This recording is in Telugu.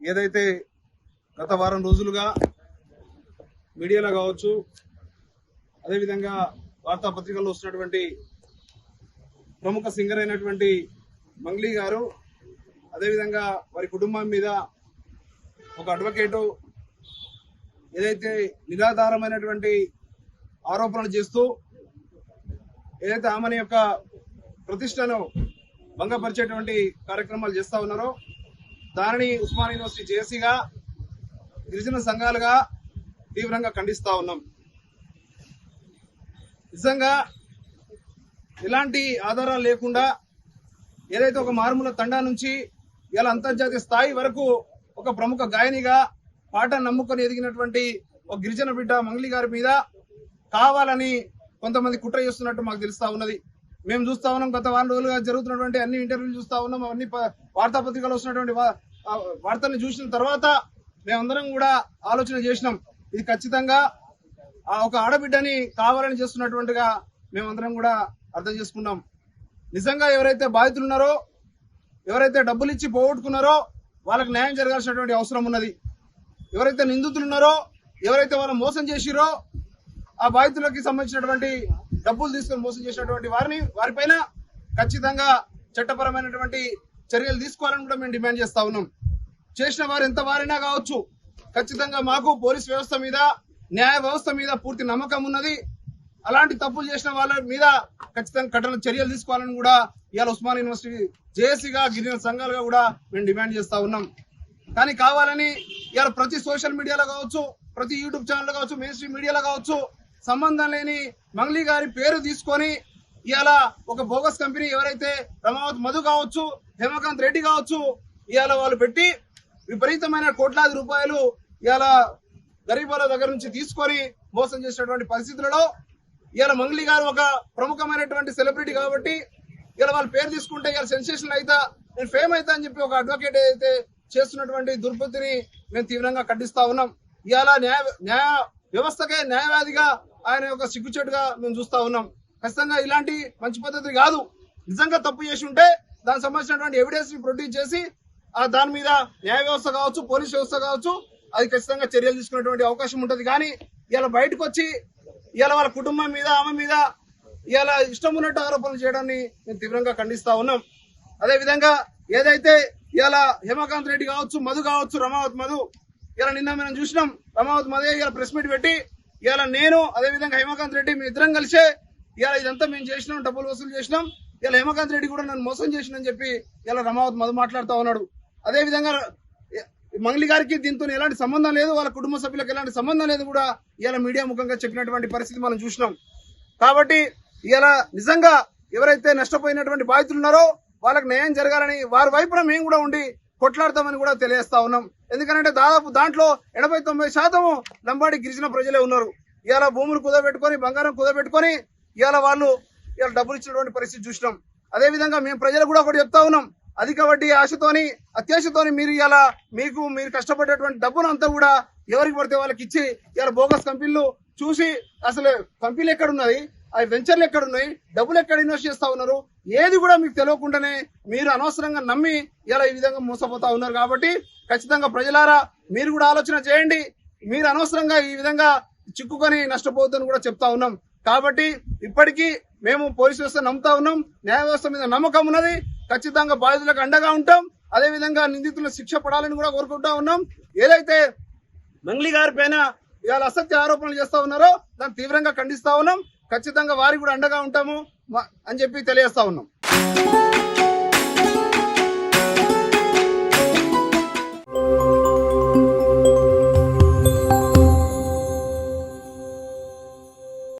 ఏదైతే గత వారం రోజులుగా మీడియాలో కావచ్చు, అదేవిధంగా వార్తాపత్రికల్లో వస్తున్నటువంటి ప్రముఖ సింగర్ అయినటువంటి మంగ్లీ గారు, అదేవిధంగా వారి కుటుంబం మీద ఒక అడ్వకేటు ఏదైతే నిరాధారమైనటువంటి ఆరోపణలు చేస్తూ ఏదైతే ఆమెని యొక్క ప్రతిష్టను భంగపరిచేటువంటి కార్యక్రమాలు చేస్తా ఉన్నారో దానిని ఉస్మాన్ యూనివర్సిటీ జేఏసీగా గిరిజన సంఘాలుగా తీవ్రంగా ఖండిస్తా ఉన్నాం. నిజంగా ఎలాంటి ఆధారాలు లేకుండా ఏదైతే ఒక మారుమూల తండా నుంచి ఇలా అంతర్జాతీయ స్థాయి వరకు ఒక ప్రముఖ గాయనిగా పాట నమ్ముకొని ఎదిగినటువంటి ఒక గిరిజన బిడ్డ మంగ్లీ గారి మీద కావాలని కొంతమంది కుట్ర చేస్తున్నట్టు మాకు తెలుస్తా ఉన్నది. మేము చూస్తా ఉన్నాం, గత వారం రోజులుగా జరుగుతున్నటువంటి అన్ని ఇంటర్వ్యూలు చూస్తా ఉన్నాం, అన్ని వార్తాపత్రికలు వస్తున్నటువంటి వార్తల్ని చూసిన తర్వాత మేమందరం కూడా ఆలోచన చేసినాం, ఇది ఖచ్చితంగా ఒక ఆడబిడ్డని కావాలని చేస్తున్నటువంటిగా మేమందరం కూడా అర్థం చేసుకున్నాం. నిజంగా ఎవరైతే బాధితులు ఉన్నారో, ఎవరైతే డబ్బులు ఇచ్చి పోగొట్టుకున్నారో వాళ్ళకి న్యాయం జరగాల్సినటువంటి అవసరం ఉన్నది. ఎవరైతే నిందితులు ఉన్నారో, ఎవరైతే వాళ్ళు మోసం చేసిరో, ఆ బాధితులకి సంబంధించినటువంటి డబ్బులు తీసుకొని మోసం చేసినటువంటి వారిపైన ఖచ్చితంగా చట్టపరమైనటువంటి చర్యలు తీసుకోవాలని కూడా మేము డిమాండ్ చేస్తా ఉన్నాం. చేసిన వారు ఎంత వారైనా కావచ్చు, ఖచ్చితంగా మాకు పోలీస్ వ్యవస్థ మీద, న్యాయ వ్యవస్థ మీద పూర్తి నమ్మకం ఉన్నది. అలాంటి తప్పులు చేసిన వాళ్ళ మీద ఖచ్చితంగా కఠిన చర్యలు తీసుకోవాలని కూడా ఇవాళ ఉస్మాన్ యూనివర్సిటీ జేఏసీగా గిరిజన సంఘాలుగా కూడా మేము డిమాండ్ చేస్తా ఉన్నాం. కానీ కావాలని ఇవాళ ప్రతి సోషల్ మీడియాలో కావచ్చు, ప్రతి యూట్యూబ్ ఛానల్ కావచ్చు, మెయిన్ స్ట్రీమ్ మీడియాలో కావచ్చు, సంబంధం లేని మంగ్లీ గారి పేరు తీసుకొని ఇవాళ ఒక బోగస్ కంపెనీ ఎవరైతే రమావత్ మధు కావచ్చు, హేమకాంత్ రెడ్డి కావచ్చు, ఇవాళ వాళ్ళు పెట్టి విపరీతమైన కోట్లాది రూపాయలు ఇవాళ గరీబుల దగ్గర నుంచి తీసుకొని మోసం చేసినటువంటి పరిస్థితులలో ఇవాళ మంగ్లీ గారు ఒక ప్రముఖమైనటువంటి సెలబ్రిటీ కాబట్టి ఇలా వాళ్ళ పేరు తీసుకుంటే ఇలా సెన్సేషన్ అయితే నేను ఫేమ్ అవుతా అని చెప్పి ఒక అడ్వకేట్ అయితే చేస్తున్నటువంటి దుర్బుద్ధిని మేము తీవ్రంగా ఖండిస్తా ఉన్నాం. ఇవాళ న్యాయ వ్యవస్థకే న్యాయవాదిగా ఆయన యొక్క సిగ్గుచేటుగా మేము చూస్తా ఉన్నాం. ఖచ్చితంగా ఇలాంటి మంచి పద్ధతి కాదు. నిజంగా తప్పు చేసి ఉంటే దానికి సంబంధించినటువంటి ఎవిడెన్స్ ని ప్రొడ్యూస్ చేసి దాని మీద న్యాయ వ్యవస్థ కావచ్చు, పోలీస్ వ్యవస్థ కావచ్చు, అది ఖచ్చితంగా చర్యలు తీసుకునేటువంటి అవకాశం ఉంటుంది. కానీ ఇలా బయటకు వచ్చి ఇలా వాళ్ళ కుటుంబం మీద, ఆమె మీద ఇలా ఇష్టం ఉన్నట్టు ఆరోపణలు చేయడాన్ని మేము తీవ్రంగా ఖండిస్తా ఉన్నాం. అదేవిధంగా ఏదైతే ఇలా హేమకాంత్ రెడ్డి కావచ్చు, మధు కావచ్చు, రమావత్ మధు, ఇలా నిన్న మనం చూసినాం, రమావత్ మధు ఇలా ప్రెస్ మీట్ పెట్టి ఇలా నేను అదేవిధంగా హేమకాంత్ రెడ్డి మీ ఇద్దరం కలిసే ఇలా ఇదంతా మేము చేసినాం, డబ్బులు వసూలు చేసినాం, ఇలా హేమకాంత్ రెడ్డి కూడా నన్ను మోసం చేసినని చెప్పి ఇలా రమావత్ మధు మాట్లాడుతూ ఉన్నాడు. అదేవిధంగా మంగ్లీ గారికి దీంతో ఎలాంటి సంబంధం లేదు, వాళ్ళ కుటుంబ సభ్యులకు ఎలాంటి సంబంధం లేదు కూడా ఇలా మీడియా ముఖంగా చెప్పినటువంటి పరిస్థితి మనం చూసినాం. కాబట్టి ఇలా నిజంగా ఎవరైతే నష్టపోయినటువంటి బాధితులు ఉన్నారో వాళ్ళకి న్యాయం జరగాలని వారి వైపున మేము కూడా ఉండి కొట్లాడతామని కూడా తెలియజేస్తా ఉన్నాం. ఎందుకంటే దాదాపు దాంట్లో 80-90% లంబాడి గిరిజన ప్రజలే ఉన్నారు. ఇలా భూములు కుదబెట్టుకొని, బంగారం కుదబెట్టుకొని ఇలా వాళ్ళు ఇలా డబ్బులు ఇచ్చినటువంటి పరిస్థితి చూసినాం. అదేవిధంగా మేము ప్రజలకు కూడా ఒకటి చెప్తా ఉన్నాం, అధిక వడ్డీ ఆశతోని, అత్యాశతోని మీరు ఇలా మీరు కష్టపడేటువంటి డబ్బును అంతా కూడా ఎవరికి పడితే వాళ్ళకి ఇచ్చి ఇలా బోగస్ కంపెనీలు చూసి అసలు కంపెనీలు ఎక్కడున్నది, ఆ వెంచర్లు ఎక్కడున్నాయి, డబ్బులు ఎక్కడ ఇన్వెస్ట్ చేస్తా ఉన్నారు, ఏది కూడా మీకు తెలియకుండానే మీరు అనవసరంగా నమ్మి ఇలా ఈ విధంగా మోసపోతా ఉన్నారు. కాబట్టి ఖచ్చితంగా ప్రజలారా మీరు కూడా ఆలోచన చేయండి. మీరు అనవసరంగా ఈ విధంగా చిక్కుకొని నష్టపోవద్దని కూడా చెప్తా ఉన్నాం. కాబట్టి ఇప్పటికీ మేము పోలీసు వ్యవస్థ నమ్ముతా ఉన్నాం, న్యాయ వ్యవస్థ మీద నమ్మకం ఉన్నది. ఖచ్చితంగా బాధితులకు అండగా ఉంటాం. అదేవిధంగా నిందితుల శిక్ష పడాలని కూడా కోరుకుంటా ఉన్నాం. ఏదైతే మంగ్లీ గారి పైన ఇవాళ అసత్య ఆరోపణలు చేస్తా ఉన్నారో దాన్ని తీవ్రంగా ఖండిస్తా ఉన్నాం. ఖచ్చితంగా వారికి కూడా అండగా ఉంటాము అని చెప్పి తెలియజేస్తా ఉన్నాం.